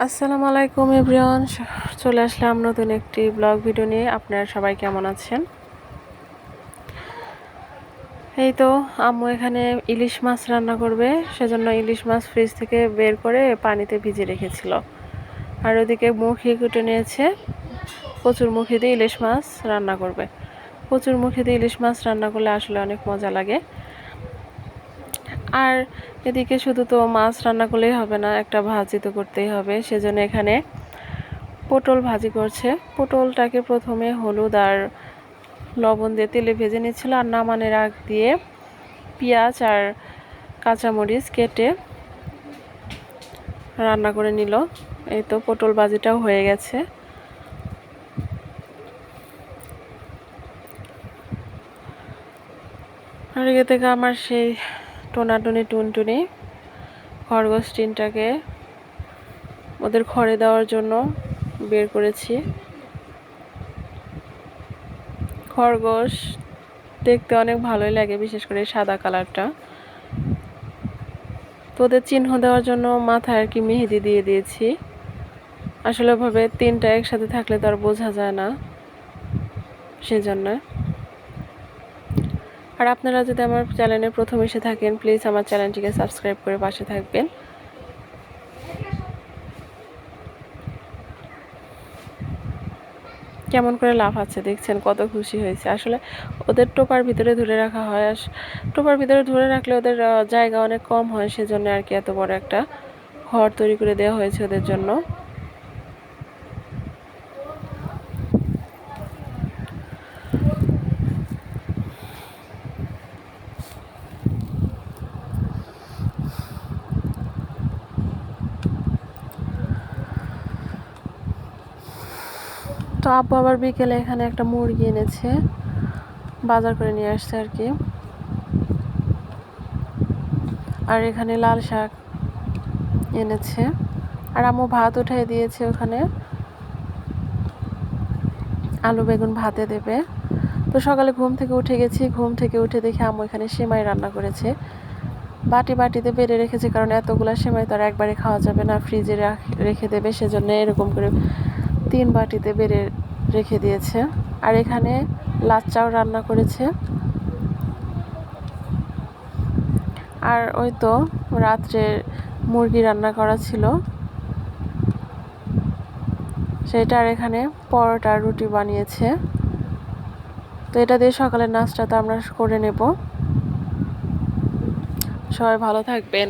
আসসালামু আলাইকুম এভরিওয়ান, চলে আসলাম নতুন একটি ব্লগ ভিডিও নিয়ে। আপনারা সবাই কেমন আছেন? এই তো আম্মু এখানে ইলিশ মাছ রান্না করবে, সেজন্য ইলিশ মাছ ফ্রিজ থেকে বের করে পানিতে ভিজে রেখেছিল। আর ওদিকে মুখি কুটে নিয়েছে, কচুর মুখি দিয়ে ইলিশ মাছ রান্না করবে। কচুর মুখি দিয়ে ইলিশ মাছ রান্না করলে আসলে অনেক মজা লাগে। আর এদিকে শুধু তো মাছ রান্না করলেই হবে না, একটা ভাজি তো করতেই হবে। সেজন্য এখানে পটল ভাজি করছে। পটলটাকে প্রথমে হলুদ আর লবণ দিয়ে তেলে ভেজে নিচ্ছিল, আর নামানোর আগ দিয়ে পেঁয়াজ আর কাঁচামরিচ কেটে রান্না করে নিল। এই তো পটল ভাজিটাও হয়ে গেছে। আর এদিকে থেকে আমার সেই টোনাটুনি টুনটুনি খরগোশ টিনটাকে ওদের খড়ে দেওয়ার জন্য বের করেছি। খরগোশ দেখতে অনেক ভালোই লাগে, বিশেষ করে সাদা কালারটা। তো ওদের চিহ্ন দেওয়ার জন্য মাথায় আর কি মেহেদি দিয়ে দিয়েছি। আসলে ভাবে তিনটা একসাথে থাকলে তো আর বোঝা যায় না, সেজন্য। আর আপনারা যদি আমার চ্যানেলে প্রথম এসে থাকেন, প্লিজ আমার চ্যানেলটিকে সাবস্ক্রাইব করে পাশে থাকবেন। কেমন করে লাফাচ্ছে দেখছেন, কত খুশি হয়েছে। আসলে ওদের টোপার ভিতরে ধরে রাখা হয়, আর টোপার ভিতরে ধরে রাখলে ওদের জায়গা অনেক কম হয়, সেজন্য আর কি এত বড় একটা ঘর তৈরি করে দেওয়া হয়েছে ওদের জন্য। তো আব্বু আবার বিকেলে এখানে একটা মুরগি এনেছে, বাজার করে নিয়ে আসছে আর কি। আর এখানে লাল শাক এনেছে, আর আম্মু ভাত উঠিয়ে দিয়েছে ওখানে, আলু বেগুন ভাতে দেবে। তো সকালে ঘুম থেকে উঠে গেছি, ঘুম থেকে উঠে দেখি আম্মু এখানে সেমাই রান্না করেছে। বাটিতে বেড়ে রেখেছে, কারণ এতগুলা সেমাই তো আর একবারে খাওয়া যাবে না, ফ্রিজে রেখে দেবে, সেজন্য এরকম করে 3 বাটিতে বেড়ে রেখে দিয়েছে। আর এখানে লাচ্চাও রান্না করেছে। আর ওই তো রাত্রে মুরগি রান্না করা ছিল সেটা। আর এখানে পরোটা রুটি বানিয়েছে। তো এটা দিয়ে সকালের নাস্তা তো আমরা করে নেব। সবাই ভালো থাকবেন।